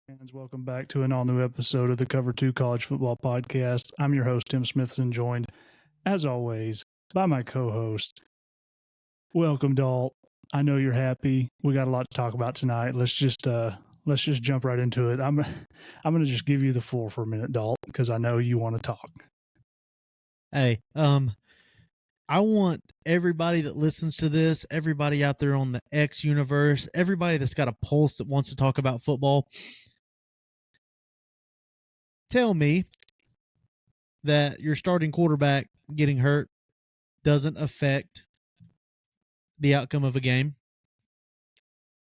Fans, welcome back to an all-new episode of the Cover 2 College Football Podcast. I'm your host, Tim Smithson, joined, as always, by my co-host. Welcome, Dalt. I know you're happy. We got a lot to talk about tonight. Let's just jump right into it. I'm going to just give you the floor for a minute, Dalt, because I know you want to talk. Hey, I want everybody that listens to this, everybody out there on the X universe, everybody that's got a pulse that wants to talk about football, tell me that your starting quarterback getting hurt doesn't affect the outcome of a game.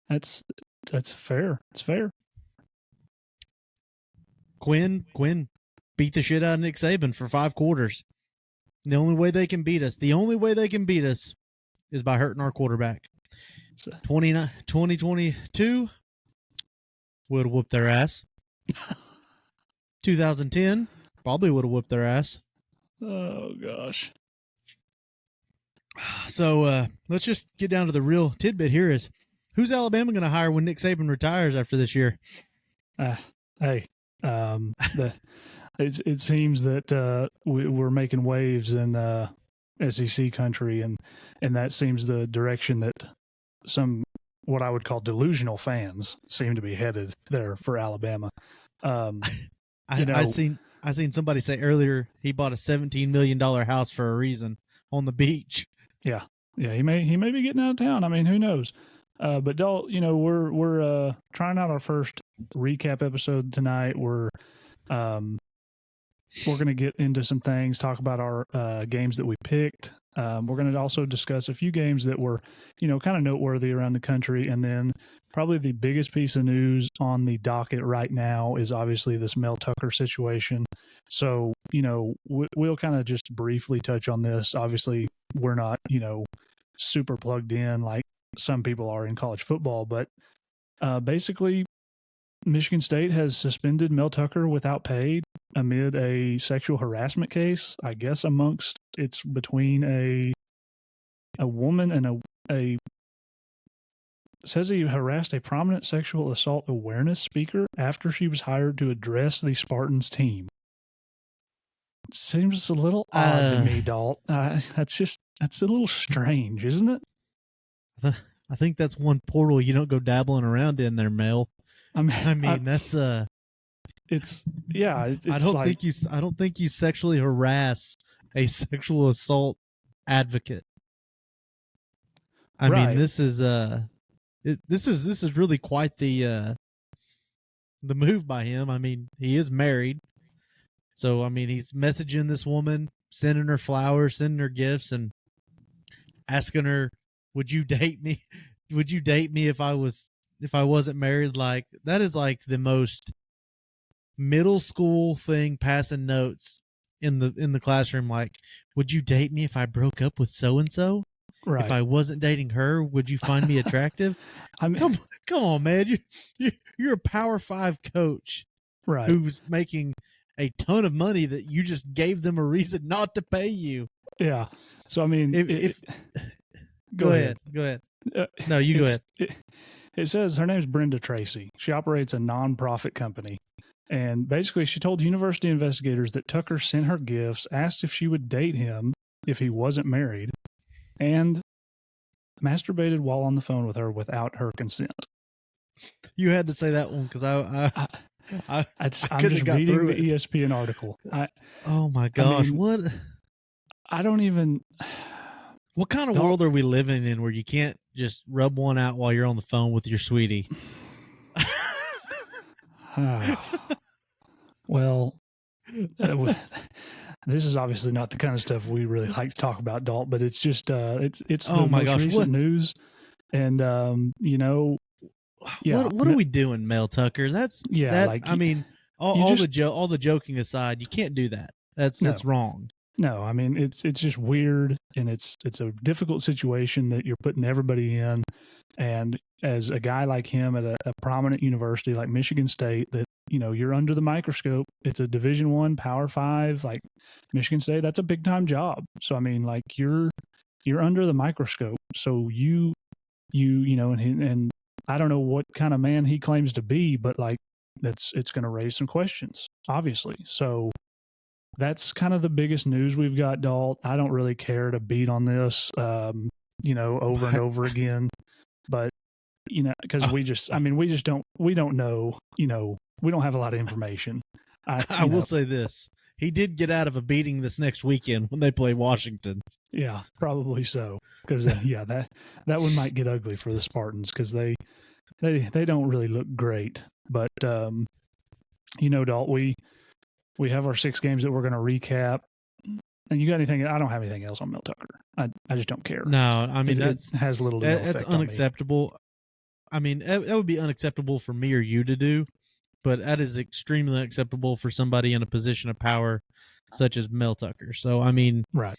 That's fair. It's fair. Quinn beat the shit out of Nick Saban for 5 quarters. The only way they can beat us is by hurting our quarterback. 2022 would have whooped their ass. 2010 probably would have whooped their ass. Oh, gosh. So let's just get down to the real tidbit here is, who's Alabama going to hire when Nick Saban retires after this year? It seems that we're making waves in SEC country, and that seems the direction that some what I would call delusional fans seem to be headed there for Alabama. I seen somebody say earlier he bought a $17 million house for a reason on the beach. Yeah, he may be getting out of town. I mean, who knows? But Dalt, we're trying out our first recap episode tonight. We're going to get into some things, talk about our games that we picked. We're going to also discuss a few games that were, kind of noteworthy around the country. And then probably the biggest piece of news on the docket right now is obviously this Mel Tucker situation. So, we'll kind of just briefly touch on this. Obviously, we're not, super plugged in like some people are in college football, but basically, Michigan State has suspended Mel Tucker without pay amid a sexual harassment case. I guess it's between a woman and a says he harassed a prominent sexual assault awareness speaker after she was hired to address the Spartans team. It seems a little odd to me, Dalt. That's a little strange, isn't it? I think that's one portal you don't go dabbling around in there, Mel. I don't think you sexually harass a sexual assault advocate. I mean, this is really quite the move by him. I mean, he is married, so I mean, he's messaging this woman, sending her flowers, sending her gifts, and asking her, "Would you date me? Would you date me if I wasn't married?" Like, that is like the most middle school thing, passing notes in the classroom. Like, would you date me if I broke up with so and so? Right. If I wasn't dating her, would you find me attractive? I mean, come on, man. You're a Power 5 coach, right? Who's making a ton of money that you just gave them a reason not to pay you. Yeah. So I mean, go ahead. No, you go ahead. It says her name's Brenda Tracy. She operates a nonprofit company. And basically, she told university investigators that Tucker sent her gifts, asked if she would date him if he wasn't married, and masturbated while on the phone with her without her consent. You had to say that one because I'm just reading the ESPN article. Oh my gosh, what? I don't even... What kind of world are we living in where you can't just rub one out while you're on the phone with your sweetie? Well, this is obviously not the kind of stuff we really like to talk about, Dalt, but it's just it's the most recent news. And what are we doing, Mel Tucker? I mean, all the joking aside, you can't do that. That's wrong. No, I mean, it's just weird, and it's a difficult situation that you're putting everybody in. And as a guy like him at a prominent university like Michigan State, that, you're under the microscope. It's a Division I, Power 5, like Michigan State. That's a big time job. So I mean, like, you're under the microscope. So and I don't know what kind of man he claims to be, but like, it's going to raise some questions, obviously. So that's kind of the biggest news we've got, Dalt. I don't really care to beat on this, over and over again, but because we just don't know, we don't have a lot of information. I will say this. He did get out of a beating this next weekend when they play Washington. Yeah, probably so. Because that one might get ugly for the Spartans because they don't really look great. But Dalt, we have our 6 games that we're going to recap. And you got anything? I don't have anything else on Mel Tucker. I just don't care. No, I mean it has little to no effect. That's unacceptable. I mean, that would be unacceptable for me or you to do, but that is extremely unacceptable for somebody in a position of power such as Mel Tucker. So, I mean, right.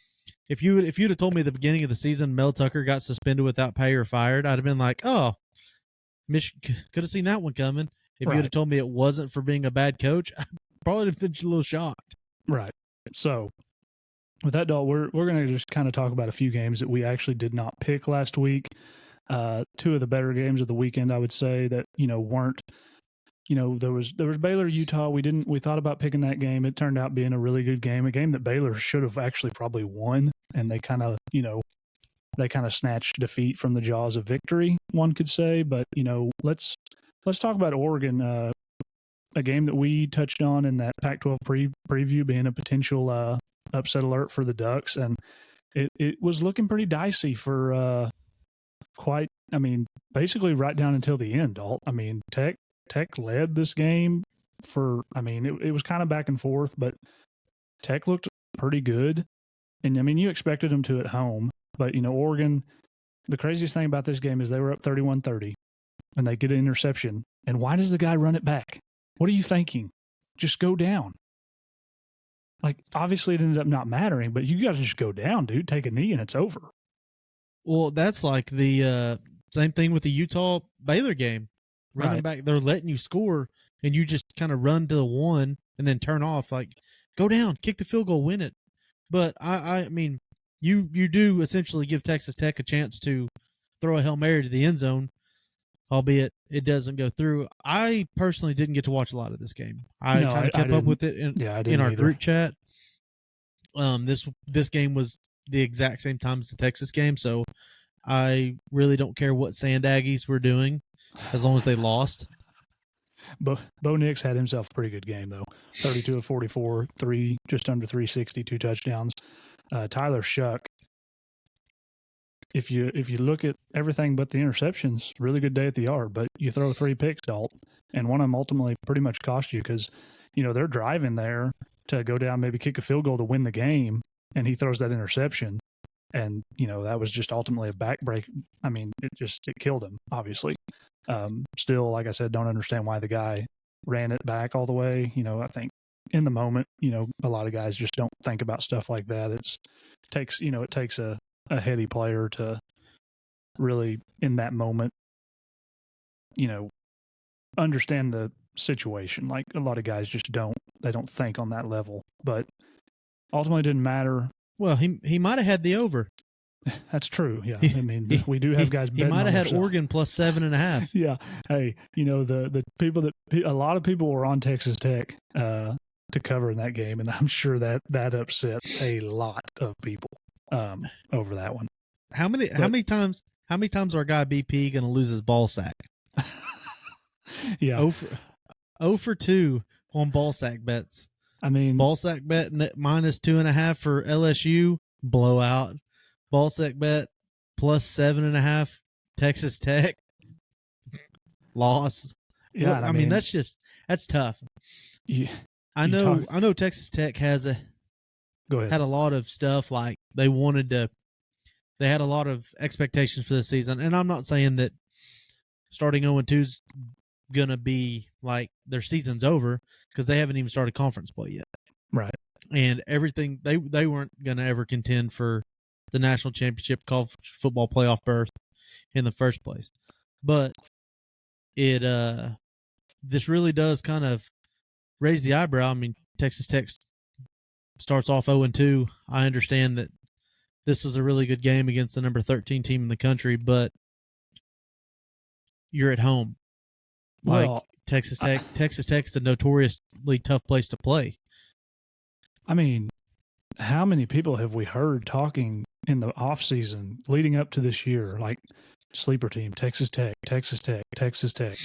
If you'd have told me at the beginning of the season Mel Tucker got suspended without pay or fired, I'd have been like, oh, Michigan could have seen that one coming. If you'd have told me it wasn't for being a bad coach, I probably would have been a little shocked. Right. So with that, Dalt, we're going to just kind of talk about a few games that we actually did not pick last week. 2 of the better games of the weekend, I would say, that weren't. There was Baylor Utah. We thought about picking that game. It turned out being a really good game, a game that Baylor should have actually probably won, and they kind of snatched defeat from the jaws of victory, one could say. But let's talk about Oregon, a game that we touched on in that Pac-12 preview being a potential upset alert for the Ducks, and it was looking pretty dicey for basically right down until the end, Dalt. I mean, Tech led this game it was kind of back and forth, but Tech looked pretty good. And you expected them to at home, but Oregon, the craziest thing about this game is they were up 31-30 and they get an interception. And why does the guy run it back? What are you thinking? Just go down. Like, obviously it ended up not mattering, but you got to just go down, dude. Take a knee and it's over. Well, that's like the same thing with the Utah Baylor game. Running back, they're letting you score, and you just kind of run to the one and then turn off. Like, go down, kick the field goal, win it. But I mean, you do essentially give Texas Tech a chance to throw a Hail Mary to the end zone, albeit it doesn't go through. I personally didn't get to watch a lot of this game. I kind of kept up with it in our group chat. This game was the exact same time as the Texas game, so I really don't care what Sand Aggies were doing as long as they lost. Bo Nix had himself a pretty good game, though. 32 of 44, just under 360, 2 touchdowns. Tyler Shuck, if you look at everything but the interceptions, really good day at the yard, but you throw 3 picks, Dalt, and one of them ultimately pretty much cost you because, they're driving there to go down, maybe kick a field goal to win the game, and he throws that interception. And, that was just ultimately a backbreak. I mean, it killed him, obviously. Still, like I said, don't understand why the guy ran it back all the way. I think in the moment, a lot of guys just don't think about stuff like that. It takes a heady player to really, in that moment, understand the situation. Like, a lot of guys just don't think on that level. But ultimately, it didn't matter. Well, he might have had the over. That's true. Yeah, I mean, we do have guys. He might have had Oregon plus 7.5. Yeah. Hey, the people a lot of people were on Texas Tech to cover in that game, and I'm sure that upset a lot of people over that one. How many times our guy BP going to lose his ball sack? Yeah. 0 for 2 on ball sack bets. I mean, ball sack bet minus 2.5 for LSU, blowout. Ball sack bet plus 7.5 Texas Tech, loss. Yeah, I mean that's tough. I know Texas Tech had a lot of stuff, like they had a lot of expectations for this season, and I'm not saying that starting 0-2 is gonna be like their season's over because they haven't even started conference play yet. Right. And everything they weren't gonna ever contend for the national championship college football playoff berth in the first place. But this really does kind of raise the eyebrow. I mean, Texas Tech starts off 0-2. I understand that this was a really good game against the number 13 team in the country, but you're at home. Like, Texas Tech is a notoriously tough place to play. I mean, how many people have we heard talking in the off season leading up to this year, like sleeper team, Texas Tech, Texas Tech, Texas Tech,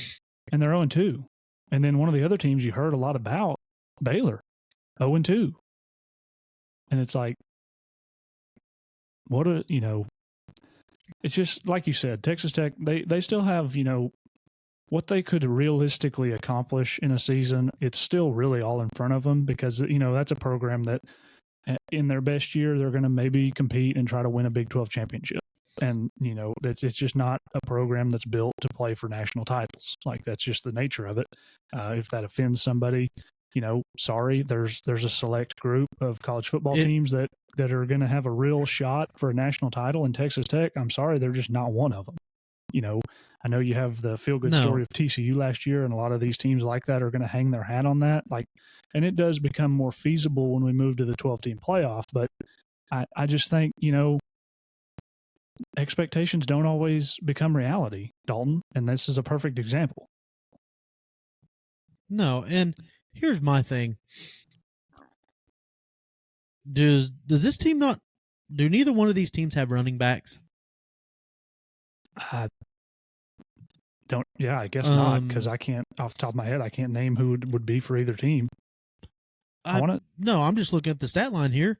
and they're 0-2. And then one of the other teams you heard a lot about, Baylor, 0-2. And it's like, it's just like you said, Texas Tech, they still have, what they could realistically accomplish in a season. It's still really all in front of them because, that's a program that in their best year, they're going to maybe compete and try to win a Big 12 championship. And, it's just not a program that's built to play for national titles. Like, that's just the nature of it. If that offends somebody, sorry, there's a select group of college football teams that are going to have a real shot for a national title. And Texas Tech, I'm sorry, they're just not one of them. I know you have the feel-good story of TCU last year, and a lot of these teams like that are going to hang their hat on that. And it does become more feasible when we move to the 12-team playoff. But I just think, expectations don't always become reality, Dalton, and this is a perfect example. No, and here's my thing. Does this team not? Do neither one of these teams have running backs? I guess not, because I can't, off the top of my head, I can't name who it would be for either team. No, I'm just looking at the stat line here.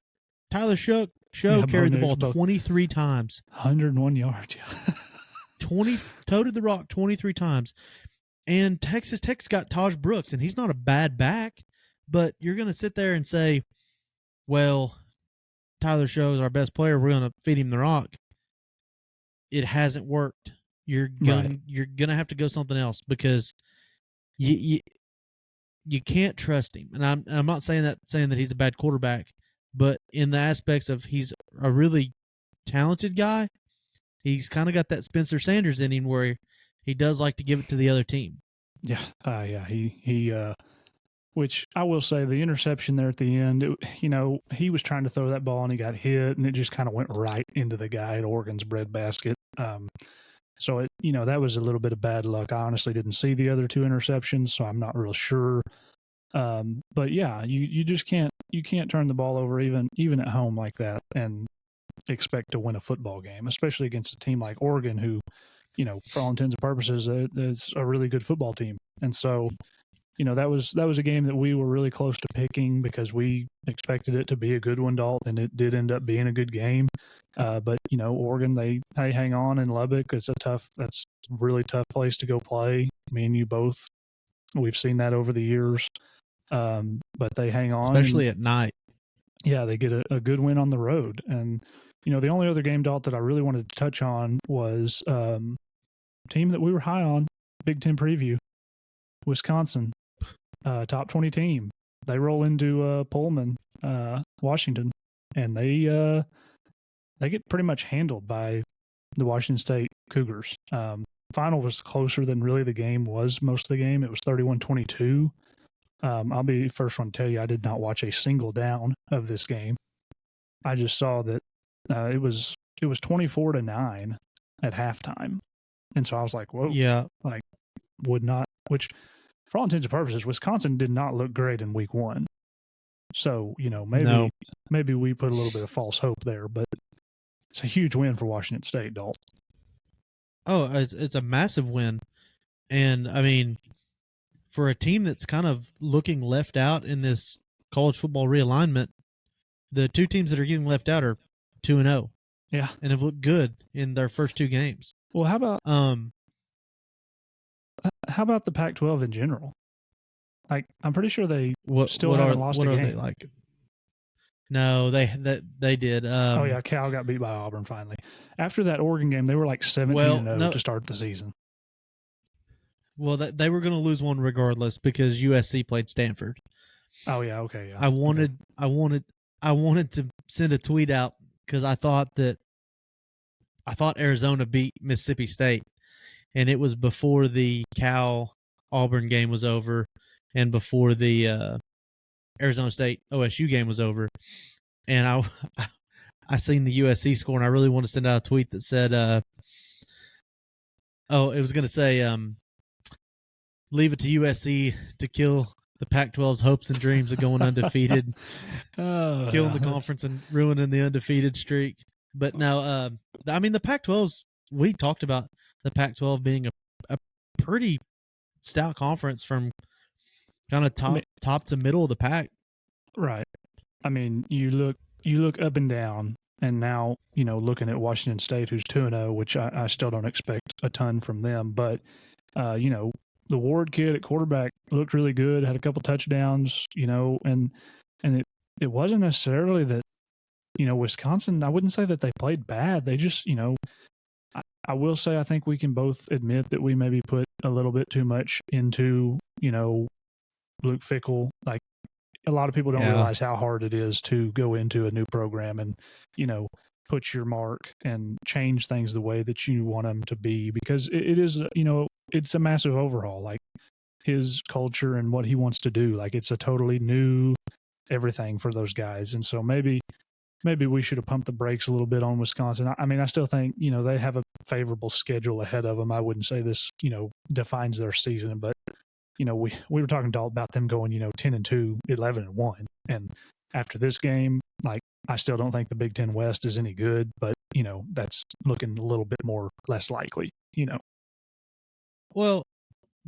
Tyler Show carried the ball 23 times. 101 yards. 20 toted the rock 23 times. And Texas Tech's got Taj Brooks, and he's not a bad back, but you're going to sit there and say, well, Tyler Show is our best player. We're going to feed him the rock. It hasn't worked. You're going to have to go something else because you can't trust him. And I'm not saying that he's a bad quarterback, but in the aspects of he's a really talented guy, he's kind of got that Spencer Sanders in him where he does like to give it to the other team. Yeah. He which I will say the interception there at the end, he was trying to throw that ball and he got hit and it just kind of went right into the guy at Oregon's breadbasket. So that was a little bit of bad luck. I honestly didn't see the other two interceptions, so I'm not real sure. But yeah, you just can't turn the ball over even at home like that and expect to win a football game, especially against a team like Oregon, who, for all intents and purposes, is a really good football team. And so, that was a game that we were really close to picking because we expected it to be a good one, Dalton, and it did end up being a good game. But Oregon, they hang on in Lubbock. That's a really tough place to go play. Me and you both, we've seen that over the years. But they hang on, especially at night. Yeah, they get a good win on the road. And the only other game, Dalton, that I really wanted to touch on was a team that we were high on, Big Ten preview, Wisconsin. Top 20 team. They roll into Pullman, Washington, and they get pretty much handled by the Washington State Cougars. Final was closer than really the game was most of the game. It was 31-22. I'll be the first one to tell you I did not watch a single down of this game. I just saw that it was 24-9 at halftime, and so I was like, whoa, yeah, which for all intents and purposes, Wisconsin did not look great in week one. So, maybe we put a little bit of false hope there, but it's a huge win for Washington State, Dalton. Oh, it's a massive win. And, I mean, for a team that's kind of looking left out in this college football realignment, the two teams that are getting left out are 2-0. Yeah. And have looked good in their first two games. Well, how about the Pac-12 in general? Like, I'm pretty sure they still haven't lost a game. What are they like? No, they did. Oh yeah, Cal got beat by Auburn finally. After that Oregon game, they were like 17-0 to start the season. Well, they were going to lose one regardless because USC played Stanford. Oh yeah, okay, yeah. I wanted to send a tweet out because I thought Arizona beat Mississippi State. And it was before the Cal-Auburn game was over and before the Arizona State-OSU game was over. And I seen the USC score, and I really want to send out a tweet that said, it was going to say, leave it to USC to kill the Pac-12's hopes and dreams of going undefeated, killing the conference and ruining the undefeated streak. But no, I mean the Pac-12's. We talked about the Pac-12 being a pretty stout conference from kind of top to middle of the pack. Right. I mean, you look up and down, and now looking at Washington State, who's 2-0, which I still don't expect a ton from them, but the Ward kid at quarterback looked really good, had a couple touchdowns, and it wasn't necessarily that Wisconsin. I wouldn't say that they played bad. They just I will say I think we can both admit that we maybe put a little bit too much into Luke Fickell. Like, a lot of people don't realize how hard it is to go into a new program and, put your mark and change things the way that you want them to be, because it is, it's a massive overhaul, like his culture and what he wants to do. Like, it's a totally new everything for those guys. And so maybe we should have pumped the brakes a little bit on Wisconsin. I mean, I still think, they have a favorable schedule ahead of them. I wouldn't say this, defines their season, but we were talking about them going, 10-2, 11-1. And after this game, like, I still don't think the Big Ten West is any good, but, that's looking a little bit less likely, Well,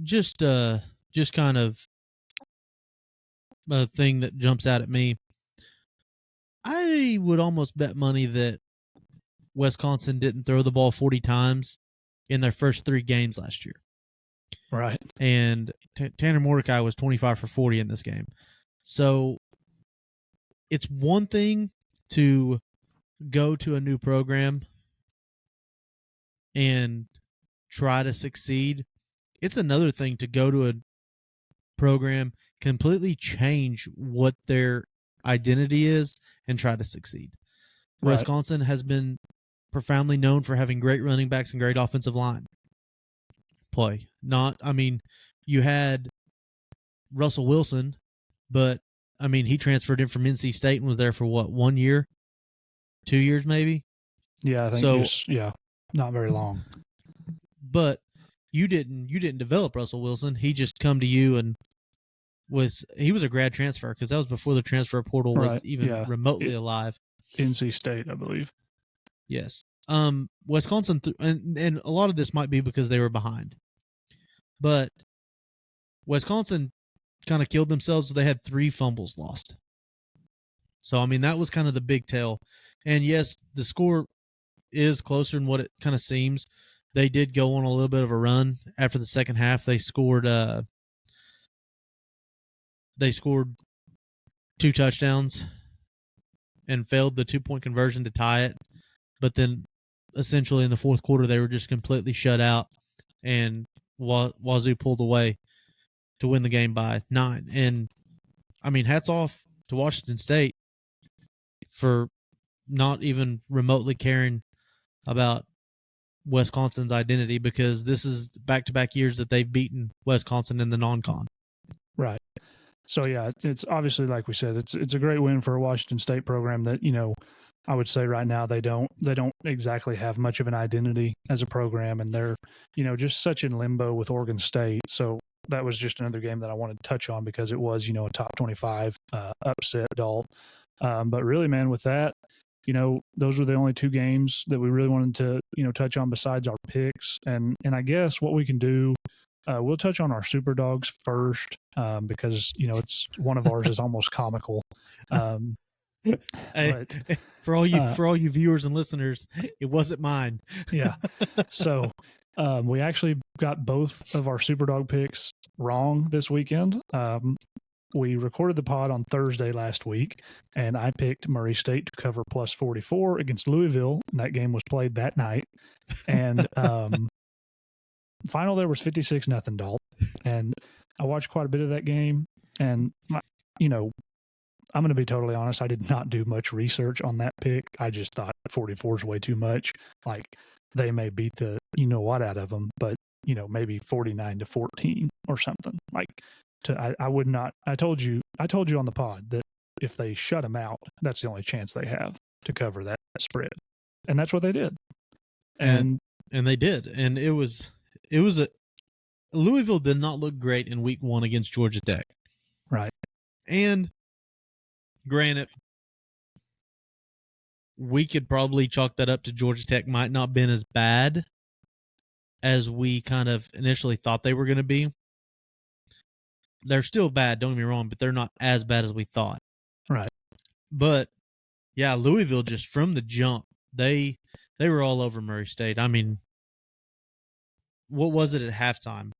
just kind of a thing that jumps out at me. I would almost bet money that Wisconsin didn't throw the ball 40 times in their first 3 games last year. Right. And Tanner Mordecai was 25 for 40 in this game. So it's one thing to go to a new program and try to succeed. It's another thing to go to a program, completely change what their identity is, and try to succeed. Right. Wisconsin has been profoundly known for having great running backs and great offensive line play. You had Russell Wilson, but he transferred in from NC State and was there for what, 1 year, 2 years maybe? Yeah, I think so. Not very long. But you didn't develop Russell Wilson. He just come to you and he was a grad transfer, because that was before the transfer portal was even remotely alive. NC State, I believe. Yes. Wisconsin, and a lot of this might be because they were behind, but Wisconsin kind of killed themselves. They had 3 fumbles lost. So, that was kind of the big tell. And yes, the score is closer than what it kind of seems. They did go on a little bit of a run after the second half. They scored 2 touchdowns and failed the 2-point conversion to tie it. But then essentially in the fourth quarter, they were just completely shut out, and Wazoo pulled away to win the game by 9. And hats off to Washington State for not even remotely caring about Wisconsin's identity, because this is back-to-back years that they've beaten Wisconsin in the non-con. Right. So yeah, it's obviously, like we said, it's a great win for a Washington State program that, I would say right now they don't exactly have much of an identity as a program, and they're, just such in limbo with Oregon State. So that was just another game that I wanted to touch on, because it was, a top 25 upset adult. But really, man, with that, those were the only 2 games that we really wanted to, touch on besides our picks. And I guess what we can do, we'll touch on our Super Dogs first, because, it's one of ours is almost comical. But for all you viewers and listeners, it wasn't mine. Yeah. So we actually got both of our Superdog picks wrong this weekend. We recorded the pod on Thursday last week, and I picked Murray State to cover plus 44 against Louisville, and that game was played that night. And final there was 56-0, Dalt. And I watched quite a bit of that game, and I'm going to be totally honest, I did not do much research on that pick. I just thought 44 is way too much. Like, they may beat the what out of them, but maybe 49-14 or something. Like, I would not. I told you on the pod that if they shut them out, that's the only chance they have to cover that spread, and that's what they did. And they did, and it was Louisville did not look great in week 1 against Georgia Tech. Right. And granted, we could probably chalk that up to Georgia Tech might not been as bad as we kind of initially thought they were going to be. They're still bad, don't get me wrong, but they're not as bad as we thought. Right. But yeah, Louisville just from the jump, they were all over Murray State. I mean, what was it at halftime?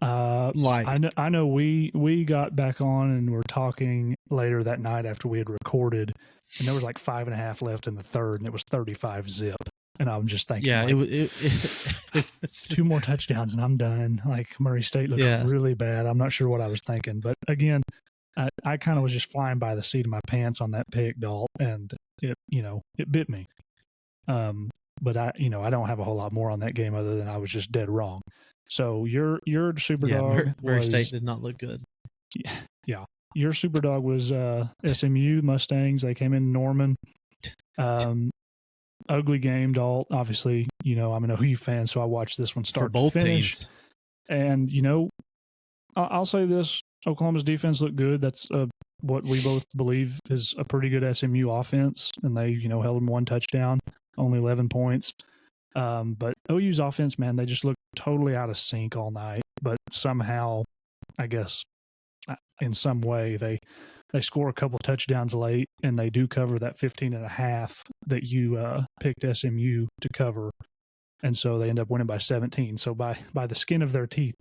I know we got back on and were talking later that night after we had recorded, and there was like 5.5 left in the third, and it was 35-0. And I'm just thinking, yeah, like, it was 2 more touchdowns and I'm done. Like, Murray State looks really bad. I'm not sure what I was thinking, but again, I kind of was just flying by the seat of my pants on that pick, Dalt, and it bit me. But I don't have a whole lot more on that game other than I was just dead wrong. So your super dog Murray State did not look good. Yeah, your super dog was SMU Mustangs. They came in Norman. Ugly game, Dalt. Obviously, I'm an OU fan, so I watched this one start for both to finish. Teams. And I'll say this: Oklahoma's defense looked good. That's what we both believe is a pretty good SMU offense, and they held them 1 touchdown, only 11 points. But OU's offense, man, they just looked totally out of sync all night. But somehow, I guess, in some way, they score a couple touchdowns late, and they do cover that 15.5 that you picked SMU to cover, and so they end up winning by 17. So by the skin of their teeth,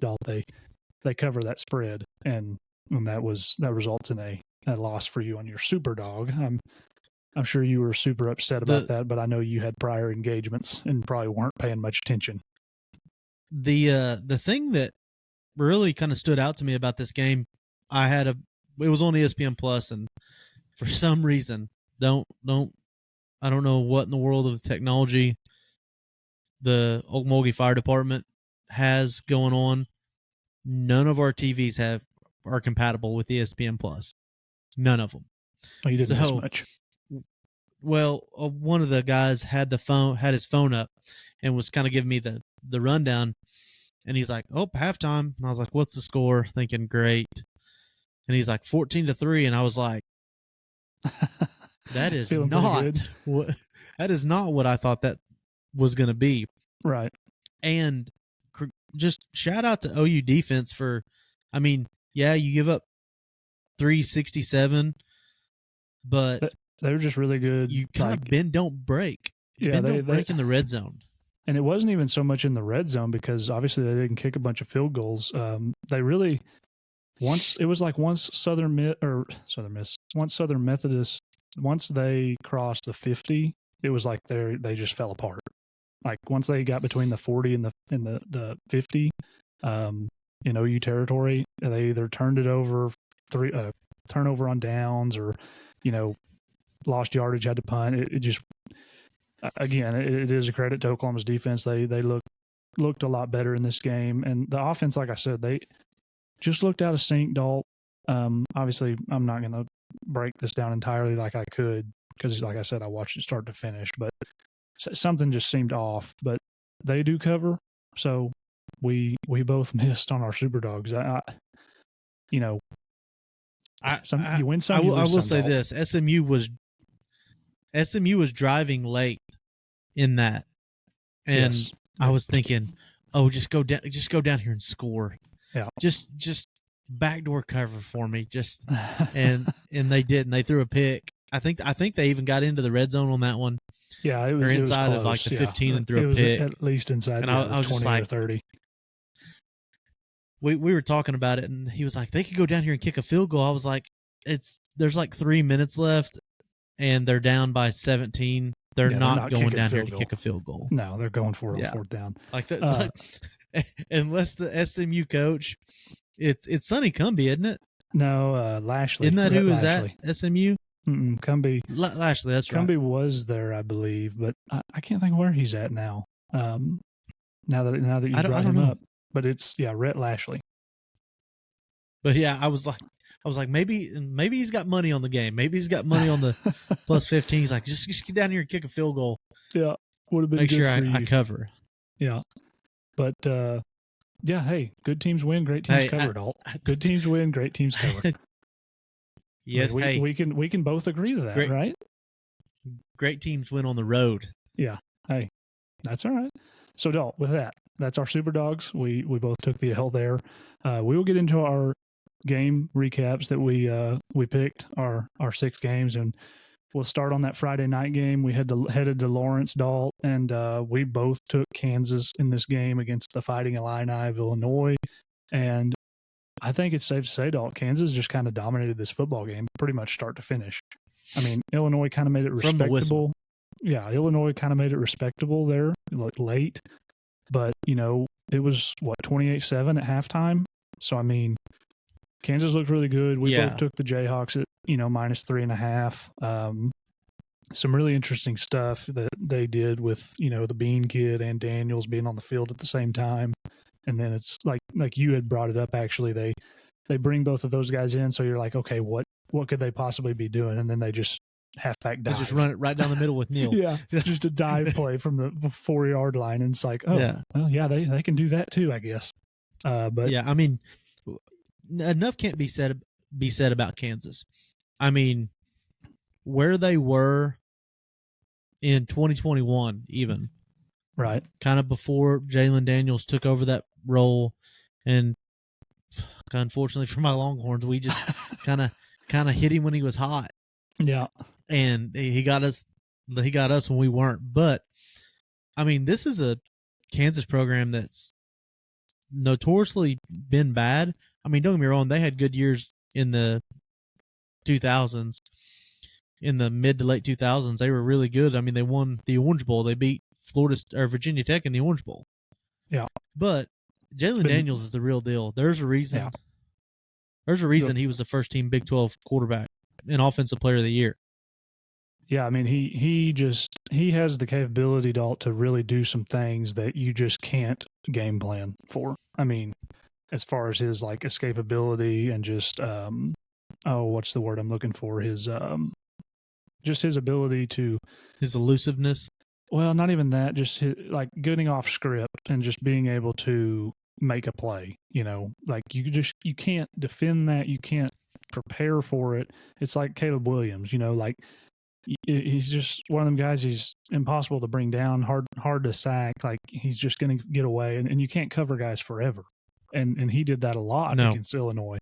they cover that spread, and that results in a loss for you on your super dog. I'm sure you were super upset about that, but I know you had prior engagements and probably weren't paying much attention. The thing that really kind of stood out to me about this game, it was on ESPN Plus, and for some reason, I don't know what in the world of technology the Okmulgee Fire Department has going on. None of our TVs are compatible with ESPN Plus. None of them. Oh, you didn't miss much. Well, one of the guys had his phone up and was kind of giving me the rundown, and he's like, "Oh, halftime," and I was like, "What's the score?" Thinking, great, and he's like 14-3, and I was like, "That is not what I thought that was going to be." Right. And just shout out to OU defense for, I mean, yeah, you give up 367, but they were just really good. You kind of bend, don't break. Yeah, don't break in the red zone. And it wasn't even so much in the red zone because obviously they didn't kick a bunch of field goals. They really once Southern Methodist, once they crossed the 50, it was like they just fell apart. Like once they got between the 40 and the 50 in OU territory, they either turned it over turnover on downs or lost yardage, had to punt. It just, again, it is a credit to Oklahoma's defense. They looked a lot better in this game, and the offense, like I said, they just looked out of sync. Dalt. Obviously, I'm not going to break this down entirely like I could because, like I said, I watched it start to finish, but something just seemed off. But they do cover, so we both missed on our super dogs. You win some. I will say this: SMU was driving late in that, and yes. I was thinking, oh, just go down here and score. Yeah, just backdoor cover for me. And they did, and they threw a pick. I think they even got into the red zone on that one. Yeah, it was. They're inside of like the 15 and threw a pick. At least inside and I was 20 just like, or 30. We were talking about it, and he was like, they could go down here and kick a field goal. I was like, there's like 3 minutes left, and they're down by 17. They're not going down here to kick a field goal. No, they're going for a fourth down. Unless the SMU coach, it's Sonny Cumbie, isn't it? No, Lashley. Isn't that who is Lashley. at SMU? Cumbie. Lashley, that's right. Cumbie was there, I believe, but I can't think where he's at now. Now that you brought him up, but it's Rhett Lashley. But yeah, I was like, maybe he's got money on the game. Maybe he's got money on the plus 15. He's like, just get down here and kick a field goal. Yeah, would have been make good sure for I cover. Yeah, but Yeah, hey, good teams win, great teams cover, Alt. Good teams win, great teams cover. Yes, I mean, we can both agree to that, great, right? great teams win on the road. Yeah. Hey, that's all right. So, Dalt, with that, that's our super dogs. We both took the L there. We will get into our game recaps that we picked our 6 games, and we'll start on that Friday night game. We headed to Lawrence, Dalt, and we both took Kansas in this game against the Fighting Illini of Illinois. And I think it's safe to say, Dalt, Kansas just kind of dominated this football game, pretty much start to finish. I mean, Illinois kind of made it From the whistle. respectable. Yeah, Illinois kind of made it respectable there, like late, but it was what 28-7 at halftime. So I mean, Kansas looked really good. We both took the Jayhawks at -3.5. Some really interesting stuff that they did with the Bean Kid and Daniels being on the field at the same time, and then it's like you had brought it up. Actually, they bring both of those guys in, so you're like, okay, what could they possibly be doing? And then they just halfback dive. They just run it right down the middle with Neal. Yeah, just a dive play from the 4-yard line, and it's like, well, they can do that too, I guess. But yeah, I mean, enough can't be said about Kansas. I mean, where they were in 2021, even right, kind of before Jalen Daniels took over that role, and unfortunately for my Longhorns, we just kind of hit him when he was hot. Yeah, and he got us when we weren't. But I mean, this is a Kansas program that's notoriously been bad. I mean, don't get me wrong, they had good years in the 2000s. In the mid to late 2000s, they were really good. I mean, they won the Orange Bowl. They beat Virginia Tech in the Orange Bowl. Yeah. But Jalen Daniels is the real deal. There's a reason. Yeah. There's a reason he was the first team Big 12 quarterback and offensive player of the year. Yeah, I mean, he has the capability to really do some things that you just can't game plan for. I mean, as far as his like escapability and just what's the word I'm looking for? His just his ability to his elusiveness. Well, not even that, just like getting off script and just being able to make a play, like you can't defend that. You can't prepare for it. It's like Caleb Williams, like he's just one of them guys. He's impossible to bring down, hard to sack. Like he's just going to get away, and you can't cover guys forever. And he did that a lot against Illinois,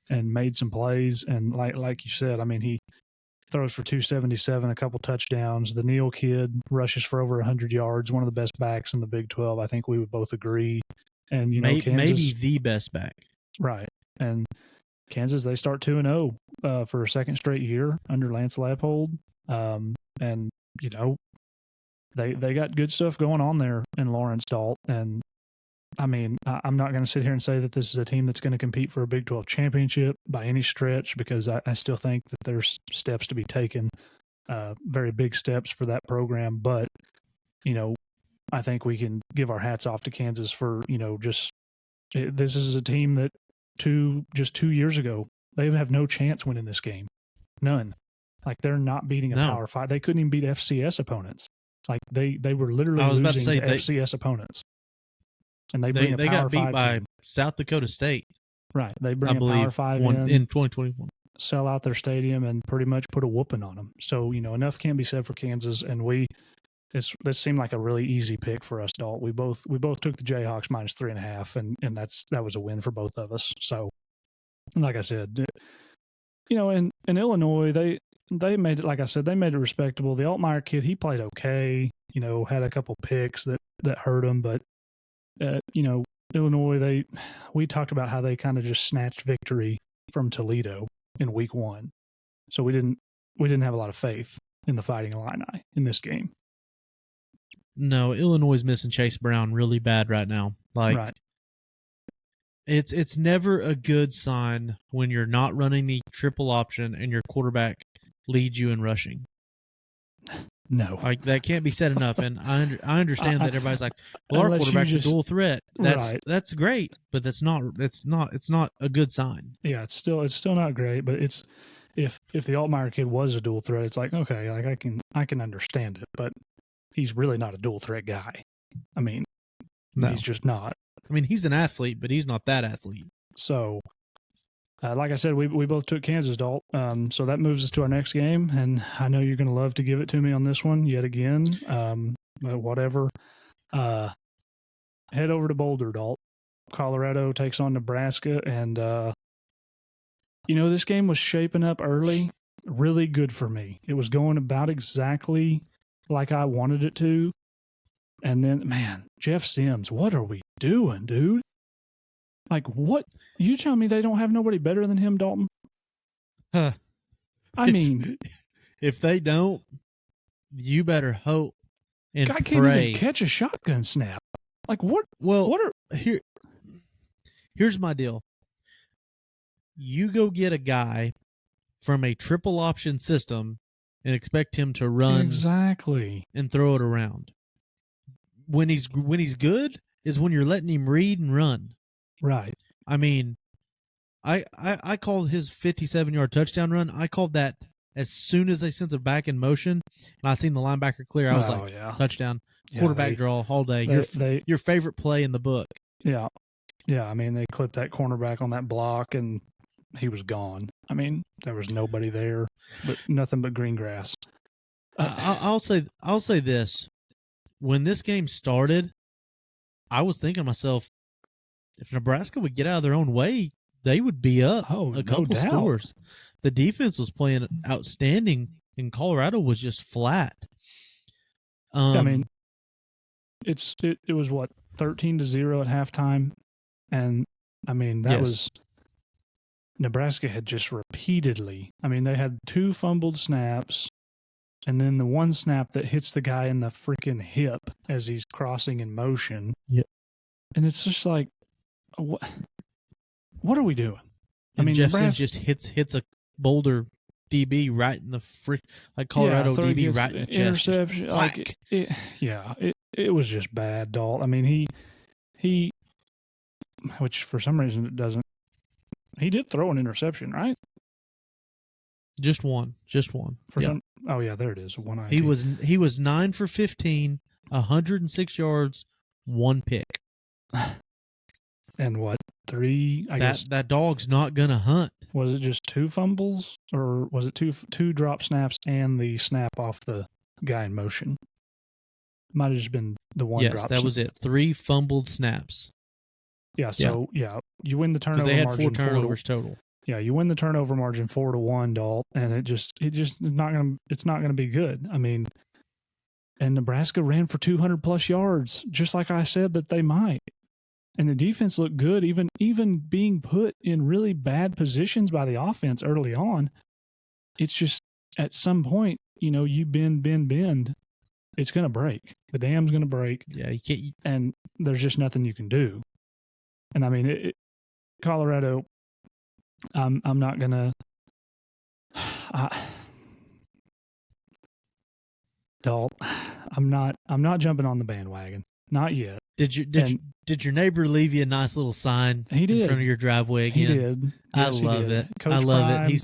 and made some plays. And like you said, I mean, he throws for 277, a couple touchdowns. The Neal kid rushes for over 100 yards. One of the best backs in the Big 12. I think we would both agree. And Kansas, maybe the best back, right? And Kansas, they start 2-0 for a second straight year under Lance Leipold. And they got good stuff going on there in Lawrence, Dalt. And I mean, I'm not going to sit here and say that this is a team that's going to compete for a Big 12 championship by any stretch, because I still think that there's steps to be taken, very big steps for that program. But, I think we can give our hats off to Kansas for, this is a team that just 2 years ago, they would have no chance winning this game. None. Like they're not beating a Power 5. They couldn't even beat FCS opponents. Like they were literally losing to FCS opponents. And they got beat by team. South Dakota State. Right. They bring a Power 5 in 2021. Sell out their stadium and pretty much put a whooping on them. So, enough can be said for Kansas. And this seemed like a really easy pick for us, Dalt. We both took the Jayhawks -3.5, and that was a win for both of us. So, like I said, in Illinois, they made it, like I said, they made it respectable. The Altmaier kid, he played okay, had a couple picks that hurt him, but Illinois, we talked about how they kind of just snatched victory from Toledo in week 1. So we didn't have a lot of faith in the Fighting Illini in this game. No, Illinois is missing Chase Brown really bad right now. Like, right. It's never a good sign when you're not running the triple option and your quarterback leads you in rushing. No, like that can't be said enough. And I understand that everybody's like, well, our quarterback's a dual threat. That's great, but it's not a good sign. Yeah, it's still not great, but it's if the Altmaier kid was a dual threat, it's like, okay, like I can understand it, but he's really not a dual threat guy. I mean, he's just not. I mean, he's an athlete, but he's not that athlete. So, like I said, we both took Kansas, Dalt. So that moves us to our next game, and I know you're going to love to give it to me on this one yet again. But whatever. Head over to Boulder, Dalt. Colorado takes on Nebraska, and this game was shaping up early, really good for me. It was going about exactly like I wanted it to. And then, man, Jeff Sims, what are we doing, dude? Like, what? You tell me they don't have nobody better than him, Dalton? Huh. I mean, if they don't, you better hope and guy pray. can't even catch a shotgun snap. Like, what? Well, what are here's my deal. You go get a guy from a triple option system and expect him to run exactly and throw it around. When he's good is when you're letting him read and run. Right. I mean, I called his 57-yard touchdown run. I called that as soon as they sent the back in motion, and I seen the linebacker clear. I was touchdown, quarterback draw all day. Your favorite play in the book. Yeah. Yeah, I mean, they clipped that cornerback on that block, and he was gone. I mean, there was nobody there, but nothing but green grass. I'll say this: when this game started, I was thinking to myself, if Nebraska would get out of their own way, they would be up a couple scores. The defense was playing outstanding, and Colorado was just flat. I mean, it was what 13-0 at halftime. And, I mean, that was Nebraska had just repeatedly. I mean, they had 2 fumbled snaps, and then the one snap that hits the guy in the freaking hip as he's crossing in motion. Yep. And it's just like, what are we doing? I mean, Jeff Sims just hits a Boulder DB right in the Colorado DB right in the chest. Interception. Like, it was just bad, Dalt. I mean, he which for some reason it doesn't. He did throw an interception, right? Just one. Oh yeah, there it is. He was 9 for 15, 106 yards, 1 pick. And what? 3? I guess that dog's not gonna hunt. Was it just 2 fumbles, or was it two drop snaps and the snap off the guy in motion? Might have just been the one. Yes, that was it. 3 fumbled snaps. Yeah, so you win the turnover margin. They had margin 4 turnovers total. Yeah, you win the turnover margin 4-1, Dalt, and it just is not gonna be good. I mean, and Nebraska ran for 200+ yards, just like I said that they might. And the defense looked good, even being put in really bad positions by the offense early on. It's just at some point, you bend, it's gonna break. The dam's gonna break. Yeah, you can't. And there's just nothing you can do. And I mean, Colorado, I'm not gonna. Dalt, I'm not jumping on the bandwagon. Not yet. Did your neighbor leave you a nice little sign in front of your driveway again? He did. Yes, I love it. Coach I love Prime, it. He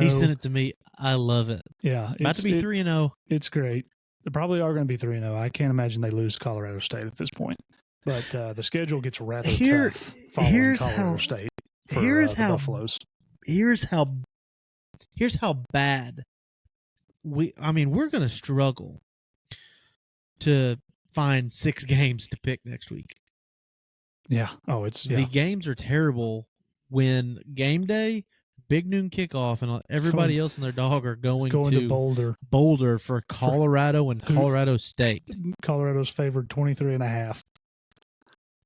sent it to me. I love it. Yeah, about to be 3-0. It's great. They probably are going to be 3-0. I can't imagine they lose Colorado State at this point. But the schedule gets rather tough following Colorado State for the Buffaloes. Here's how bad we're going to struggle to find 6 games to pick next week. Yeah. Oh, the games are terrible when game day, big noon kickoff, and everybody else and their dog are going to Boulder for Colorado and Colorado State. Colorado's favored 23.5.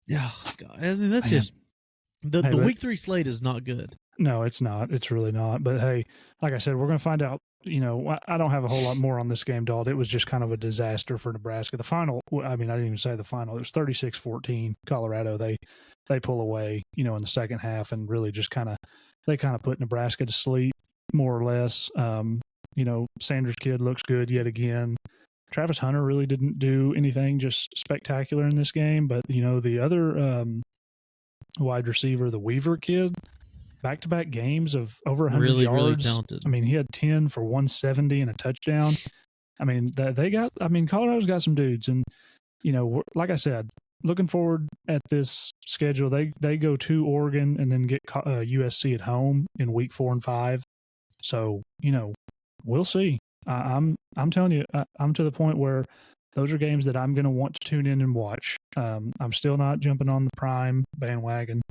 Yeah, God. I mean, that's just the week 3 slate is not good. No, it's not. It's really not. But hey, like I said, we're going to find out. I don't have a whole lot more on this game, Dalt. It was just kind of a disaster for Nebraska. The final, I mean, I didn't even say the final. It was 36-14 Colorado. They pull away, in the second half, and really just they put Nebraska to sleep, more or less. Sanders' kid looks good yet again. Travis Hunter really didn't do anything just spectacular in this game, but the other wide receiver, the Weaver kid, back-to-back games of over 100 yards. Really talented. I mean, he had 10 for 170 and a touchdown. I mean, Colorado's got some dudes, and like I said, looking forward at this schedule. They go to Oregon and then get USC at home in week 4 and 5. So we'll see. I'm telling you, I'm to the point where those are games that I'm going to want to tune in and watch. I'm still not jumping on the Prime bandwagon.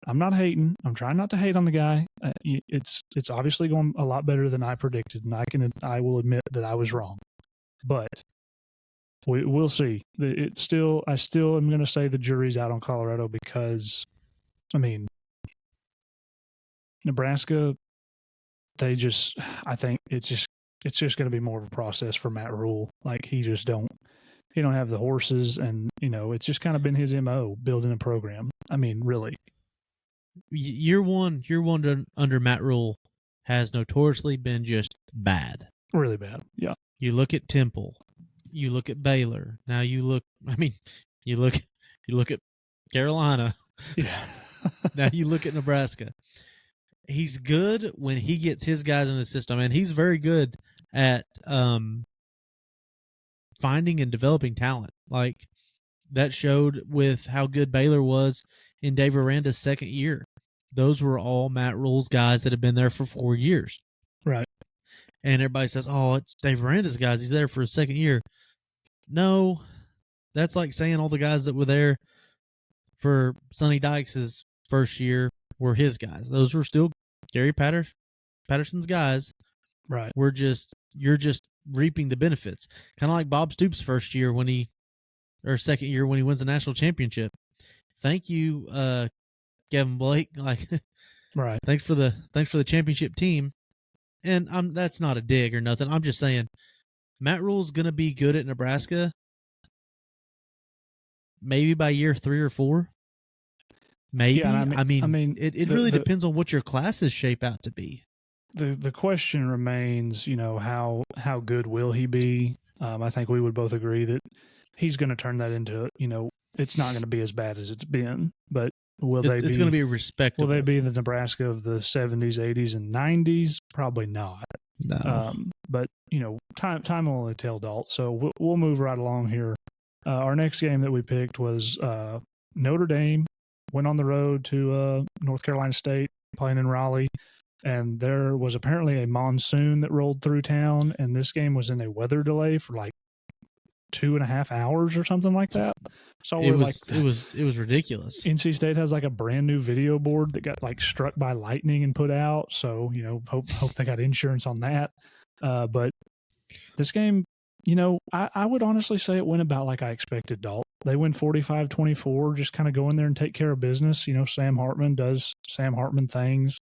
I'm not hating. I'm trying not to hate on the guy. It's obviously going a lot better than I predicted, and I will admit that I was wrong. But we'll see. I still am going to say the jury's out on Colorado because, I mean, Nebraska. I think it's just going to be more of a process for Matt Rule. Like he don't have the horses, and it's just kind of been his MO, building a program. I mean, really. Year one under Matt Rule has notoriously been just bad. Really bad. Yeah. You look at Temple, you look at Baylor. Now you look at Carolina. Yeah. Now you look at Nebraska. He's good when he gets his guys in the system, and he's very good at finding and developing talent. Like that showed with how good Baylor was in Dave Aranda's second year. Those were all Matt Rule's guys that have been there for 4 years. Right. And everybody says, oh, it's Dave Aranda's guys. He's there for his second year. No, that's like saying all the guys that were there for Sonny Dykes' first year were his guys. Those were still Gary Patterson's guys. Right. You're just reaping the benefits. Kind of like Bob Stoops' first year second year when he wins the national championship. Thank you, Kevin Blake. Like, right. Thanks for the championship team. And that's not a dig or nothing. I'm just saying, Matt Rule's going to be good at Nebraska. Maybe by year 3 or 4. Maybe. Yeah, I mean, it really depends on what your classes shape out to be. The question remains, how good will he be? I think we would both agree that he's going to turn that into, it's not going to be as bad as it's been, but it's going to be respectable. Will they be the Nebraska of the 70s, 80s, and 90s? Probably not. No. But time will only tell, Dalt. So we'll move right along here. Our next game that we picked was Notre Dame. Went on the road to North Carolina State, playing in Raleigh, and there was apparently a monsoon that rolled through town, and this game was in a weather delay for like 2.5 hours or something like that. So it was ridiculous. NC State has like a brand new video board that got like struck by lightning and put out. So hope they got insurance on that. But this game, I would honestly say it went about like I expected, Dalt. They win 45-24, just kind of go in there and take care of business. Sam Hartman does Sam Hartman things.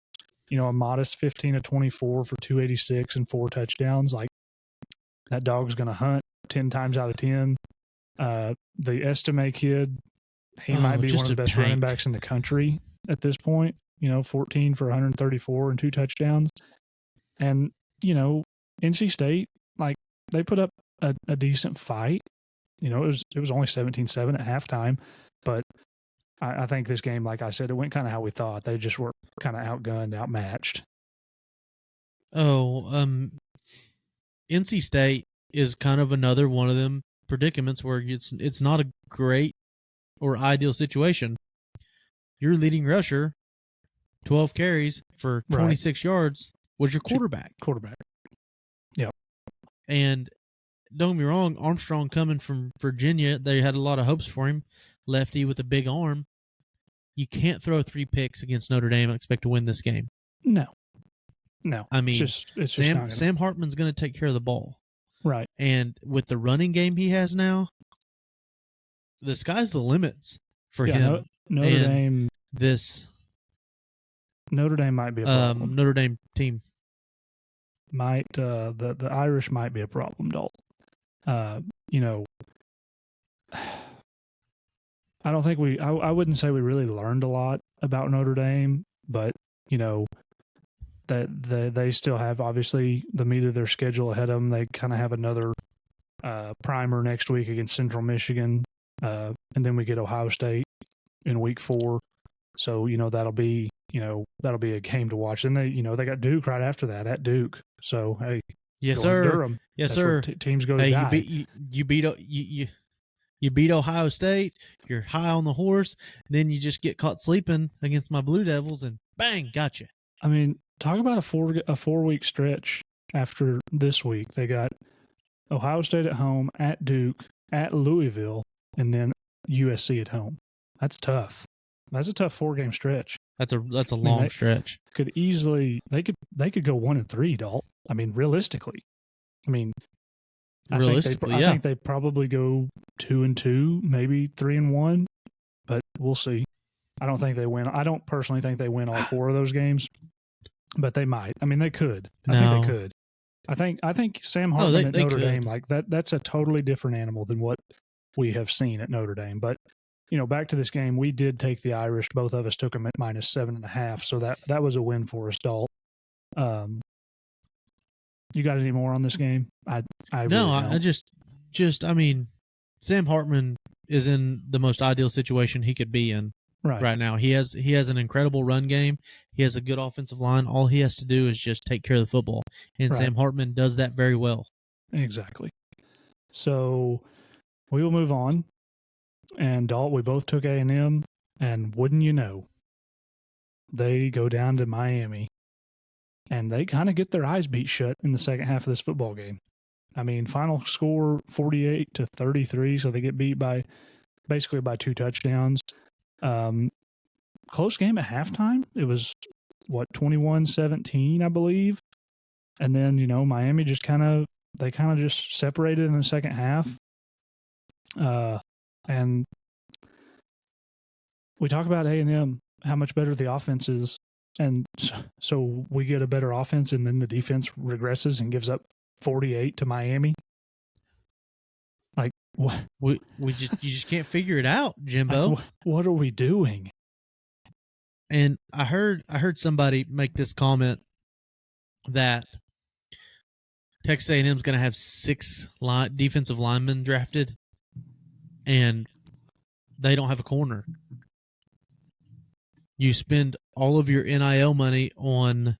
A modest 15-24 for 286 and 4 touchdowns. Like that dog's going to hunt 10 times out of 10. The Estime kid, he might be one of the best running backs in the country at this point. 14 for 134 and 2 touchdowns. And, NC State, like they put up a decent fight. It was only 17-7 at halftime, but I think this game, like I said, it went kind of how we thought. They just were kind of outgunned, outmatched. Oh, NC State is kind of another one of them predicaments where it's not a great or ideal situation. Your leading rusher, 12 carries for 26 yards, was your quarterback. Yeah. And don't get me wrong, Armstrong coming from Virginia, they had a lot of hopes for him. Lefty with a big arm. You can't throw 3 picks against Notre Dame and expect to win this game. No. I mean, it's Sam Hartman's going to take care of the ball. Right. And with the running game he has now, the sky's the limits for him. Notre Dame might be a problem. Notre Dame team might the Irish might be a problem, Dalt. I don't think I wouldn't say we really learned a lot about Notre Dame, but that they still have obviously the meat of their schedule ahead of them. They kind of have another primer next week against Central Michigan, and then we get Ohio State in week 4. So that'll be a game to watch. And they got Duke right after that at Duke. So hey, yes sir, Durham. Yes That's sir. Teams go to die. You beat You beat Ohio State. You're high on the horse. Then you just get caught sleeping against my Blue Devils, and bang, gotcha. I mean, talk about a 4 week stretch after this week. They got Ohio State at home, at Duke, at Louisville, and then USC at home. That's tough. That's a tough 4 game stretch. That's a long stretch. Could easily they could go 1-3, Dalt. I mean, realistically. I mean, I think they probably go 2-2, maybe 3-1, but we'll see. I don't think they win. I don't personally think they win all 4 of those games, but they might. I mean, they could. I think they could. I think Sam Hartman at Notre Dame, like that's a totally different animal than what we have seen at Notre Dame. But back to this game, we did take the Irish. Both of us took them at -7.5, so that was a win for us, Dalt. You got any more on this game? I mean, Sam Hartman is in the most ideal situation he could be in right now. He has an incredible run game. He has a good offensive line. All he has to do is just take care of the football, and Sam Hartman does that very well. Exactly. So we will move on. And Dalt, we both took A&M, and wouldn't you know, they go down to Miami, and they kind of get their eyes beat shut in the second half of this football game. I mean, final score 48-33, so they get beat basically by 2 touchdowns. Close game at halftime. It was 21-17, I believe. And then, Miami just kind of just separated in the second half. And we talk about A&M, how much better the offense is. And so we get a better offense, and then the defense regresses and gives up 48 to Miami. Like, what? You just can't figure it out, Jimbo. Like, what are we doing? And I heard somebody make this comment that Texas A&M is going to have 6 defensive linemen drafted, and they don't have a corner. You spend all of your NIL money on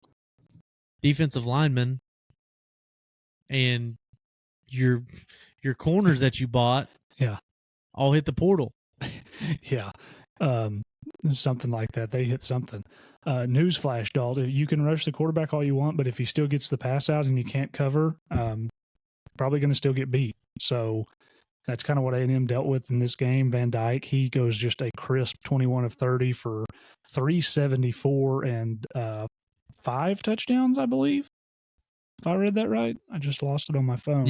defensive linemen, and your corners that you bought, all hit the portal. Yeah, something like that. They hit something. Newsflash, Dalt. You can rush the quarterback all you want, but if he still gets the pass out and you can't cover, probably going to still get beat. So that's kind of what A&M dealt with in this game. Van Dyke, he goes just a crisp 21 of 30 for 374 and 5 touchdowns, I believe. If I read that right, I just lost it on my phone.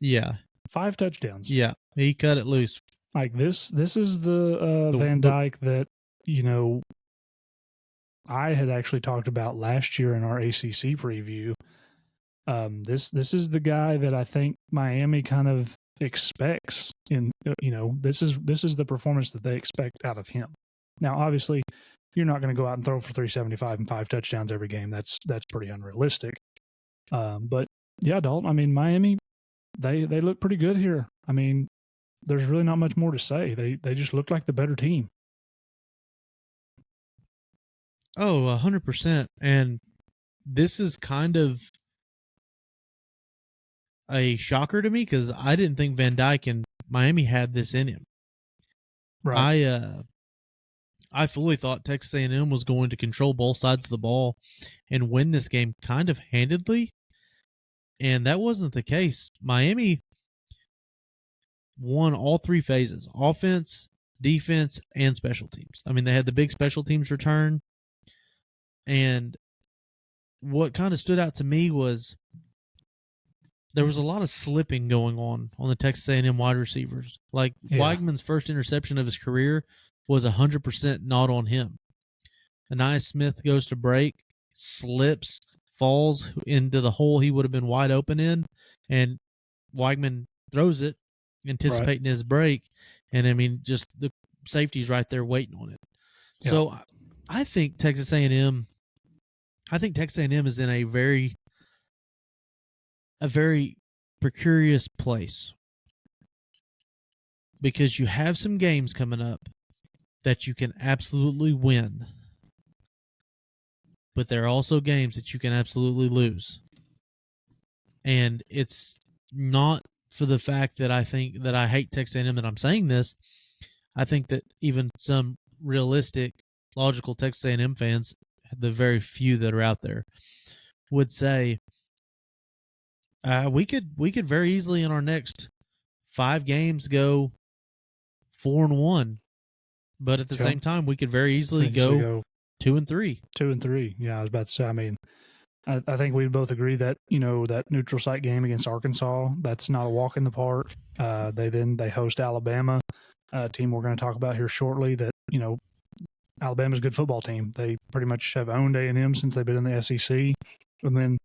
Yeah, 5 touchdowns. Yeah, he cut it loose. Like this is the Van Dyke that I had actually talked about last year in our ACC preview. This is the guy that I think Miami kind of expects in, this is the performance that they expect out of him. Now, obviously, you're not going to go out and throw for 375 and 5 touchdowns every game. That's pretty unrealistic. But yeah, Dalton, I mean, Miami, they look pretty good here. I mean, there's really not much more to say. They just look like the better team. Oh, 100%. And this is kind of a shocker to me because I didn't think Van Dyke and Miami had this in him. Right. I fully thought Texas A&M was going to control both sides of the ball and win this game kind of handedly, and that wasn't the case. Miami won all 3 phases: offense, defense, and special teams. I mean, they had the big special teams return, and what kind of stood out to me was there was a lot of slipping going on the Texas A&M wide receivers. Like, Weigman's first interception of his career was 100% not on him. Anais Smith goes to break, slips, falls into the hole he would have been wide open in, and Weigman throws it, anticipating his break. And, I mean, just the safety's right there waiting on it. Yeah. So I think Texas A&M is in a very precarious place because you have some games coming up that you can absolutely win, but there are also games that you can absolutely lose. And it's not for the fact that I think that I hate Texas A&M that I'm saying this. I think that even some realistic, logical Texas A&M fans, the very few that are out there, would say we could very easily in our next 5 games go 4-1, but at the same time we could very easily go 2-3. 2-3. Yeah, I was about to say. I mean, I think we both agree that that neutral site game against Arkansas, that's not a walk in the park. They host Alabama, a team we're going to talk about here shortly. That Alabama's a good football team. They pretty much have owned A&M since they've been in the SEC, and then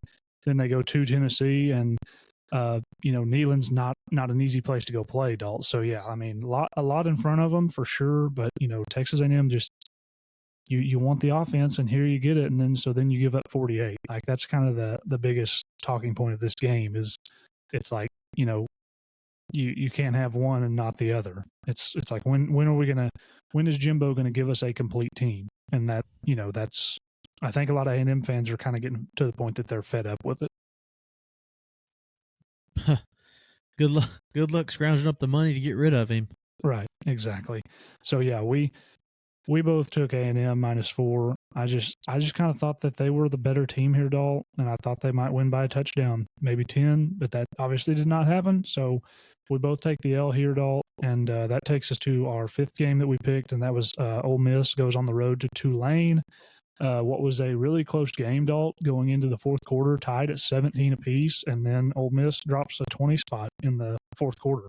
they go to Tennessee, and Neyland's not an easy place to go play, Dalt. So yeah, I mean, a lot in front of them for sure. But Texas A&M just you want the offense, and here you get it, and then you give up 48. Like that's kind of the biggest talking point of this game is it's like you can't have one and not the other. It's like when is Jimbo gonna give us a complete team? And that's I think a lot of A&M fans are kind of getting to the point that they're fed up with it. Good luck scrounging up the money to get rid of him. Right, exactly. So yeah, we both took A&M -4. I just kind of thought that they were the better team here, Dalt, and I thought they might win by a touchdown, maybe 10, but that obviously did not happen. So we both take the L here, Dalt, and that takes us to our 5th game that we picked, and that was Ole Miss goes on the road to Tulane. What was a really close game, Dalt, going into the 4th quarter, tied at 17 apiece, and then Ole Miss drops a 20 spot in the 4th quarter,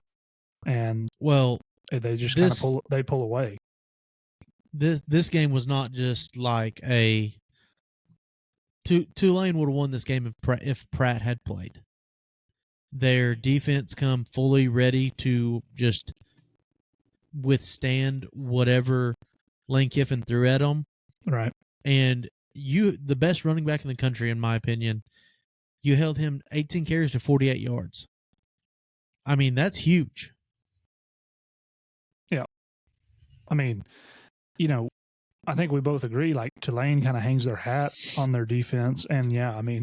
and they just kind of pull away. This game was not just like a Tulane would have won this game if Pratt had played. Their defense come fully ready to just withstand whatever Lane Kiffin threw at them. Right. And the best running back in the country, in my opinion, you held him 18 carries to 48 yards. I mean, that's huge. Yeah. I mean, I think we both agree, like, Tulane kind of hangs their hat on their defense. And, yeah, I mean,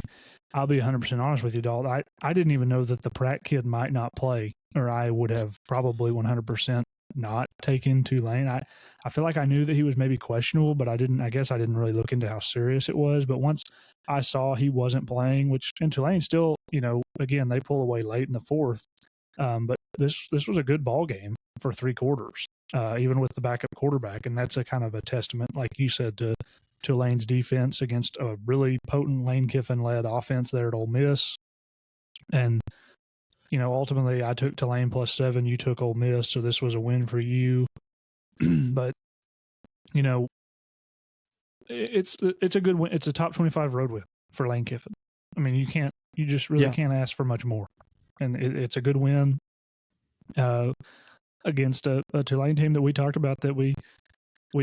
I'll be 100% honest with you, Dalt. I didn't even know that the Pratt kid might not play, or I would have probably 100% not taken Tulane. I feel like I knew that he was maybe questionable, but I guess I didn't really look into how serious it was. But once I saw he wasn't playing, which in Tulane still, again, they pull away late in the 4th. But this was a good ball game for 3 quarters, even with the backup quarterback. And that's a kind of a testament, like you said, to Tulane's defense against a really potent Lane Kiffin-led offense there at Ole Miss. And, ultimately I took Tulane +7. You took Ole Miss, so this was a win for you. But, it's a good win. It's a top 25 road win for Lane Kiffin. I mean, you just really can't ask for much more. And it's a good win against a Tulane team that we talked about that we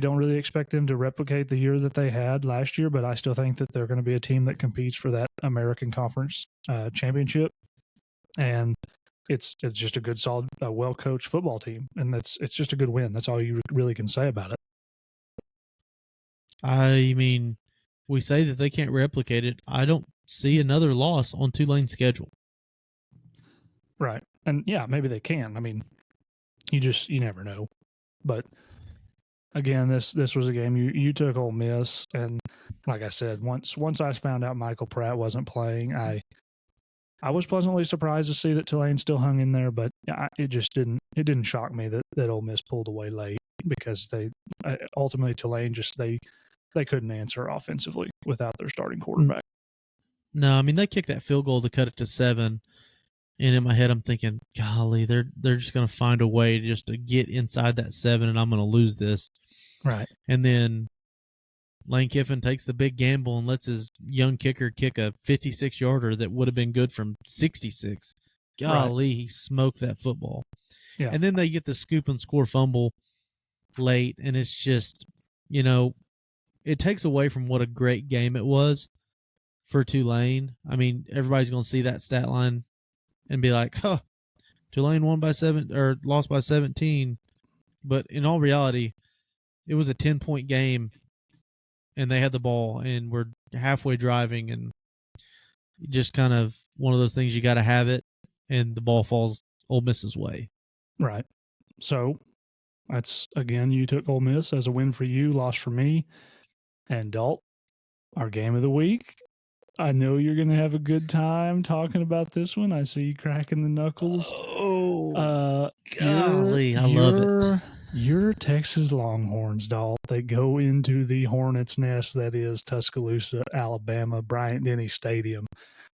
don't really expect them to replicate the year that they had last year, but I still think that they're going to be a team that competes for that American Conference championship. And it's just a good, solid, well-coached football team, and it's just a good win. That's all you really can say about it. I mean, we say that they can't replicate it. I don't see another loss on Tulane's schedule. Right. And yeah, maybe they can. I mean, you never know. But again, this was a game you took Ole Miss, and like I said, once I found out Michael Pratt wasn't playing, I was pleasantly surprised to see that Tulane still hung in there, but it didn't shock me that Ole Miss pulled away late, because they ultimately Tulane just they couldn't answer offensively without their starting quarterback. No, I mean, they kicked that field goal to cut it to 7. And in my head, I'm thinking, golly, they're just going to find a way just to get inside that 7, and I'm going to lose this. Right. And then Lane Kiffin takes the big gamble and lets his young kicker kick a 56-yarder that would have been good from 66. Golly, He smoked that football. Yeah. And then they get the scoop and score fumble late, and it's just, it takes away from what a great game it was for Tulane. I mean, everybody's going to see that stat line and be like, huh, Tulane won by 7 or lost by 17. But in all reality, it was a 10-point game, and they had the ball, and we're halfway driving, and just kind of one of those things, you got to have it, and the ball falls Ole Miss's way. Right. So that's, again, you took Ole Miss as a win for you, loss for me. And Dalt, our game of the week. I know you're going to have a good time talking about this one. I see you cracking the knuckles. Oh, golly, I love it. Your Texas Longhorns, Dalt. They go into the hornet's nest that is Tuscaloosa, Alabama, Bryant-Denny Stadium.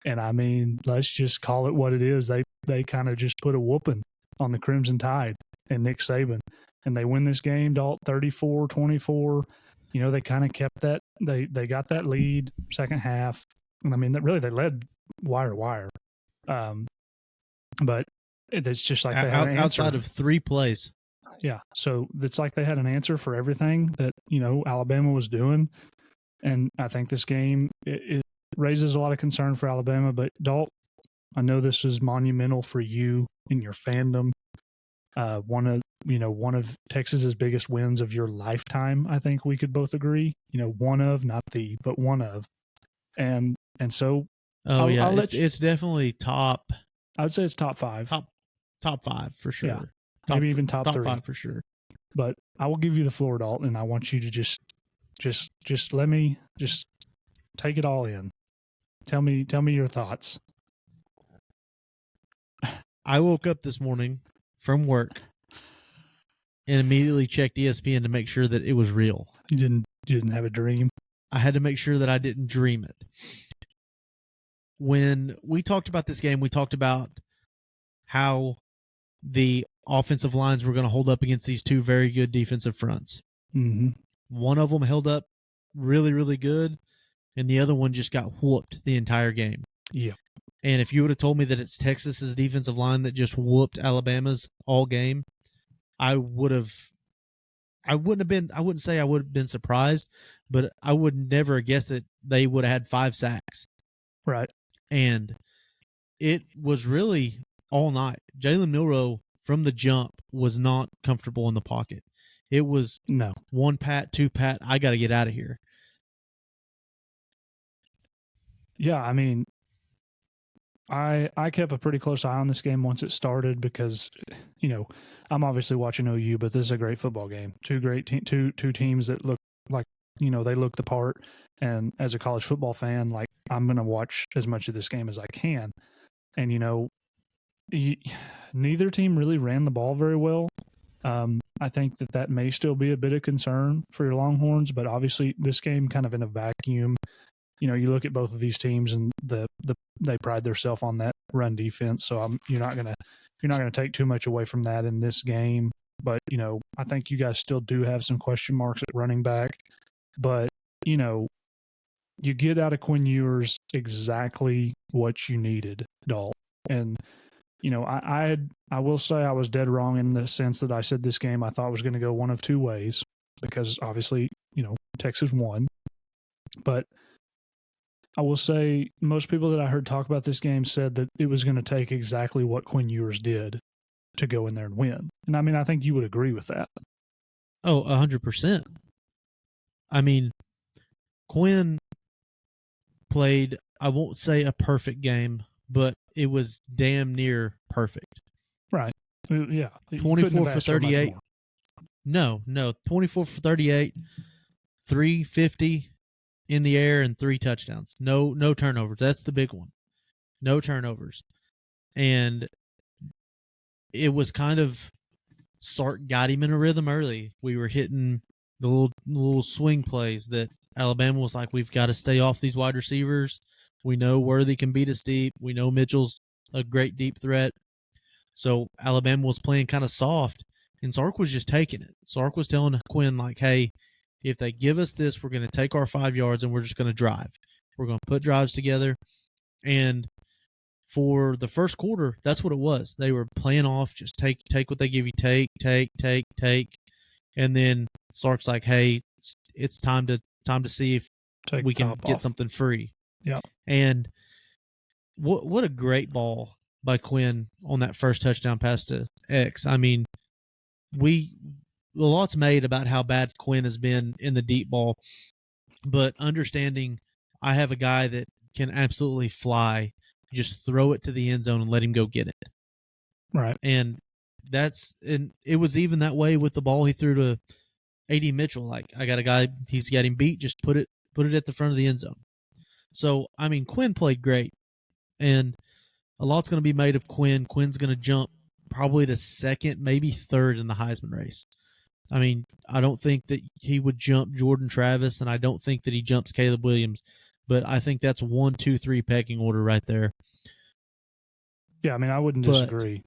And I mean, let's just call it what it is. They kind of just put a whooping on the Crimson Tide and Nick Saban. And they win this game, Dalt, 34-24. You know, they kind of kept that. They got that lead second half. And I mean, really, they led wire to wire. But it's just like they had an answer. Outside of 3 plays. Yeah. So it's like they had an answer for everything that, you know, Alabama was doing. And I think this game, it raises a lot of concern for Alabama. But Dalt, I know this is monumental for you in your fandom. One of Texas's biggest wins of your lifetime. I think we could both agree. You know, one of, not the, but one of. And so, it's definitely top. I would say it's top 5. Top 5 for sure. Yeah, maybe even top 3. 5 for sure. But I will give you the floor, Dalton, and I want you to just let me just take it all in. Tell me your thoughts. I woke up this morning from work and immediately checked ESPN to make sure that it was real. You didn't have a dream? I had to make sure that I didn't dream it. When we talked about this game, we talked about how the offensive lines were going to hold up against these 2 very good defensive fronts. Mm-hmm. One of them held up really, really good, and the other one just got whooped the entire game. Yeah. And if you would have told me that it's Texas's defensive line that just whooped Alabama's all game, I wouldn't say I would have been surprised, but I would never have guessed that they would have had 5 sacks. Right. And it was really all night. Jalen Milroe from the jump was not comfortable in the pocket. It was 1 pat, 2 pat. I got to get out of here. Yeah, I mean, I kept a pretty close eye on this game once it started because, you know, I'm obviously watching OU, but this is a great football game. Two teams that look like, you know, they look the part. And as a college football fan, like, I'm going to watch as much of this game as I can. And, you know, neither team really ran the ball very well. I think that may still be a bit of concern for your Longhorns, but obviously this game kind of in a vacuum. You know, you look at both of these teams and they pride themselves on that run defense. So you're not gonna take too much away from that in this game. But, you know, I think you guys still do have some question marks at running back. But, you know, you get out of Quinn Ewers exactly what you needed, Dalt. And, you know, I will say I was dead wrong in the sense that I said this game I thought was going to go one of 2 ways because obviously, you know, Texas won. But I will say most people that I heard talk about this game said that it was going to take exactly what Quinn Ewers did to go in there and win. And I mean, I think you would agree with that. Oh, 100%. I mean, Quinn played, I won't say a perfect game, but it was damn near perfect. Right. Yeah. 24 for 38. No, 24 for 38, 350 in the air and 3 touchdowns. No turnovers. That's the big one. No turnovers. And it was kind of Sark got him in a rhythm early. We were hitting the little swing plays that Alabama was like, we've got to stay off these wide receivers. We know Worthy can beat us deep. We know Mitchell's a great deep threat. So Alabama was playing kind of soft, and Sark was just taking it. Sark was telling Quinn, like, hey, if they give us this, we're going to take our 5 yards and we're just going to drive. We're going to put drives together. And for the first quarter, that's what it was. They were playing off, just take what they give you, take. And then Sark's like, hey, it's time to see if we can get something free. Yeah. And what a great ball by Quinn on that first touchdown pass to X. I mean, a lot's made about how bad Quinn has been in the deep ball, but understanding I have a guy that can absolutely fly, just throw it to the end zone and let him go get it. Right. And it was even that way with the ball he threw to AD Mitchell. Like, I got a guy, he's got him beat, just put it at the front of the end zone. So, I mean, Quinn played great, and a lot's going to be made of Quinn. Quinn's going to jump probably to second, maybe third in the Heisman race. I mean, I don't think that he would jump Jordan Travis, and I don't think that he jumps Caleb Williams, but I think that's 1, 2, 3 pecking order right there. Yeah, I mean, I wouldn't disagree.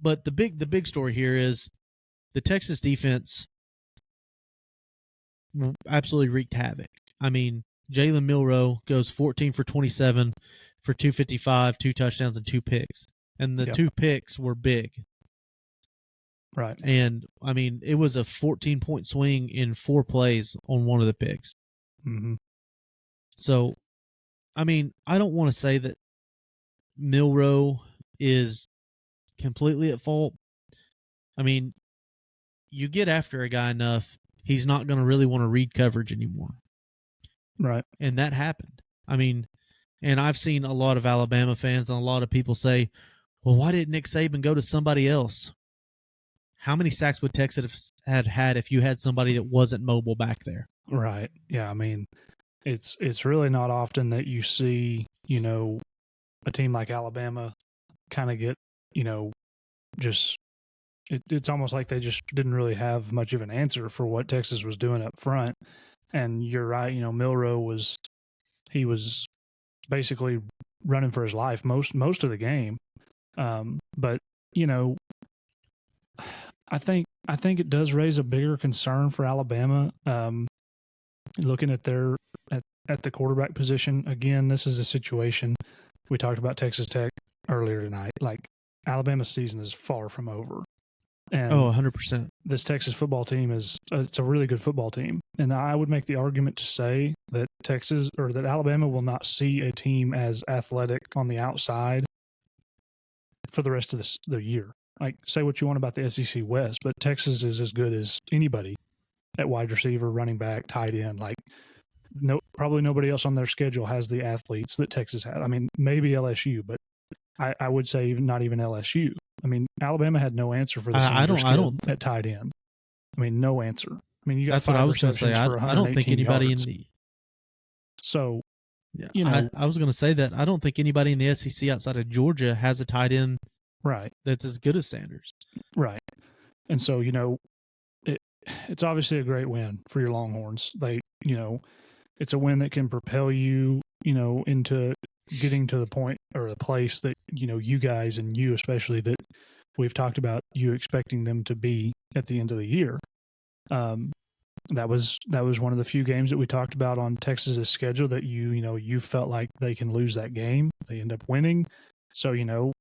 But the big story here is the Texas defense absolutely wreaked havoc. I mean, Jalen Milroe goes 14 for 27 for 255, 2 touchdowns, and 2 picks. And the 2 picks were big. Right. And, I mean, it was a 14-point swing in 4 plays on one of the picks. Mm-hmm. So, I mean, I don't want to say that Milroe is completely at fault. I mean, you get after a guy enough, he's not going to really want to read coverage anymore. Right. And that happened. I mean, and I've seen a lot of Alabama fans and a lot of people say, well, why didn't Nick Saban go to somebody else? How many sacks would Texas have had if you had somebody that wasn't mobile back there? Right. Yeah. I mean, it's really not often that you see, you know, a team like Alabama kind of get, you know, just it's almost like they just didn't really have much of an answer for what Texas was doing up front. And you're right, you know, Milroe was basically running for his life most of the game. But you know, I think it does raise a bigger concern for Alabama. Looking at at the quarterback position again, this is a situation we talked about Texas Tech earlier tonight. Like, Alabama's season is far from over. And 100%. This Texas football team it's a really good football team. And I would make the argument to say that that Alabama will not see a team as athletic on the outside for the rest of the year. Like, say what you want about the SEC West, but Texas is as good as anybody at wide receiver, running back, tight end. Like, probably nobody else on their schedule has the athletes that Texas had. I mean, maybe LSU, but I would say not even LSU. I mean, Alabama had no answer for the senior kid at tight end. I mean, no answer. I mean, you got that's what I was going to say. I don't think anybody yards. in the so yeah, you know, I was going to say that I don't think anybody in the SEC outside of Georgia has a tight end right that's as good as Sanders. Right, and so you know, it's obviously a great win for your Longhorns. It's a win that can propel you, you know, into getting to the point or the place that, you know, you guys and you especially that we've talked about you expecting them to be at the end of the year. That was one of the few games that we talked about on Texas's schedule that you felt like they can lose that game. They end up winning. So, you know,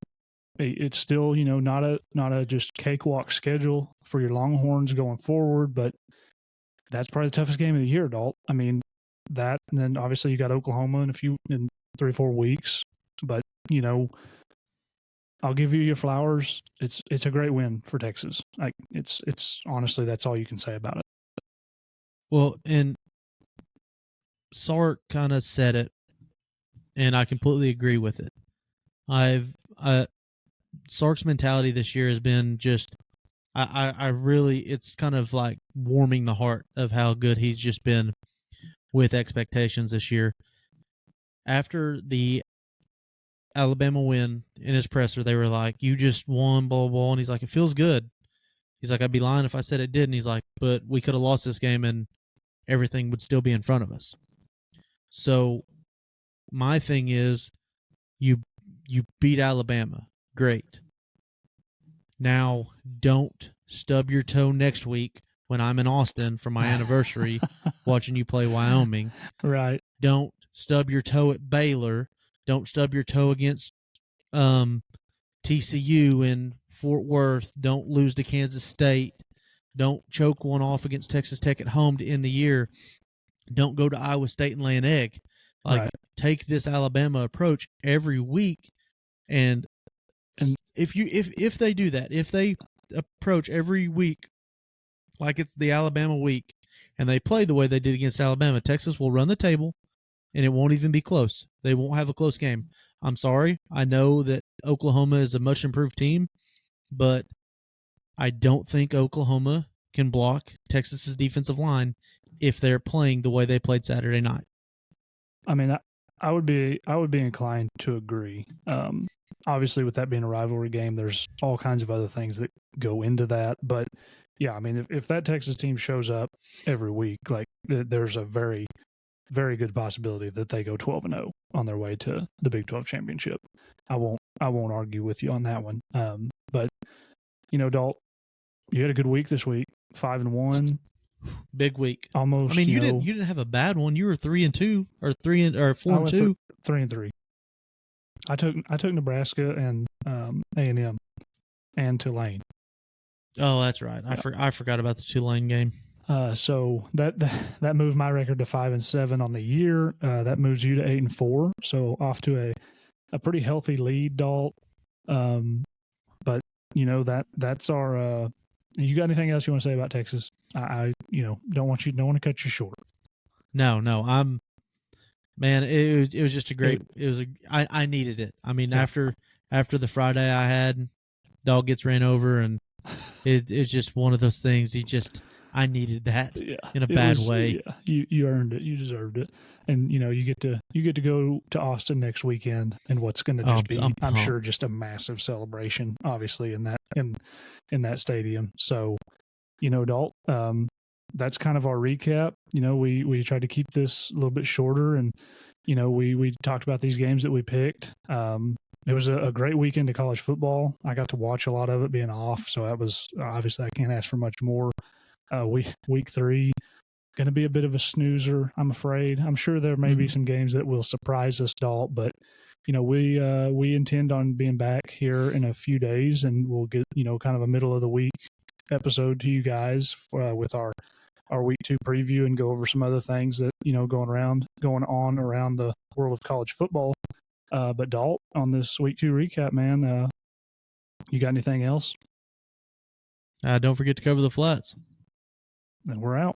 it's still, you know, not a just cakewalk schedule for your Longhorns going forward, but that's probably the toughest game of the year, Dalt. I mean, that, and then obviously you got Oklahoma in 3 or 4 weeks, but you know, I'll give you your flowers. It's a great win for Texas. Like, it's honestly, that's all you can say about it. Well, and Sark kind of said it, and I completely agree with it. Sark's mentality this year has been just, I really, it's kind of like warming the heart of how good he's just been with expectations this year. After the Alabama win in his presser, they were like, you just won, blah, blah, blah. And he's like, it feels good. He's like, I'd be lying if I said it didn't. He's like, but we could have lost this game and everything would still be in front of us. So my thing is, you beat Alabama. Great. Now, don't stub your toe next week when I'm in Austin for my anniversary watching you play Wyoming. Right. Don't stub your toe at Baylor. Don't stub your toe against TCU in Fort Worth. Don't lose to Kansas State. Don't choke one off against Texas Tech at home to end the year. Don't go to Iowa State and lay an egg. Like, right. Take this Alabama approach every week, and if they do that, if they approach every week like it's the Alabama week, and they play the way they did against Alabama, Texas will run the table, and it won't even be close. They won't have a close game. I'm sorry. I know that Oklahoma is a much improved team, but I don't think Oklahoma can block Texas's defensive line if they're playing the way they played Saturday night. I mean, I would be inclined to agree. Obviously, with that being a rivalry game, there's all kinds of other things that go into that. But yeah, I mean, if that Texas team shows up every week, like there's a very, very good possibility that they go 12-0 on their way to the Big 12 championship. I won't argue with you on that one. But Dalt, you had a good week this week, 5-1. Big week. Almost. I mean, you didn't have a bad one. You were 3-2 or 4-2. 3-3. I took Nebraska and A&M and Tulane. Oh, that's right. I forgot about the Tulane game. So that moved my record to 5-7 on the year. That moves you to 8-4. So off to a pretty healthy lead, Dalt. But that's our. You got anything else you want to say about Texas? I don't want to cut you short. No, man, it was just a great. I needed it. I mean, after the Friday I had, dog gets ran over, and it's just one of those things. I needed that in a bad way. Yeah, you earned it. You deserved it. And you get to go to Austin next weekend, and what's going to just be, I'm sure, just a massive celebration. Obviously, in that stadium. So, Dalt, that's kind of our recap. We tried to keep this a little bit shorter, and we talked about these games that we picked. It was a great weekend of college football. I got to watch a lot of it being off, so that was obviously I can't ask for much more. Week 3, going to be a bit of a snoozer, I'm afraid. I'm sure there may be some games that will surprise us, Dalt, but we intend on being back here in a few days, and we'll get kind of a middle of the week episode to you guys with our week 2 preview, and go over some other things that going on around the world of college football. But Dalt, on this week 2 recap, man, you got anything else? Don't forget to cover the flats. And we're out.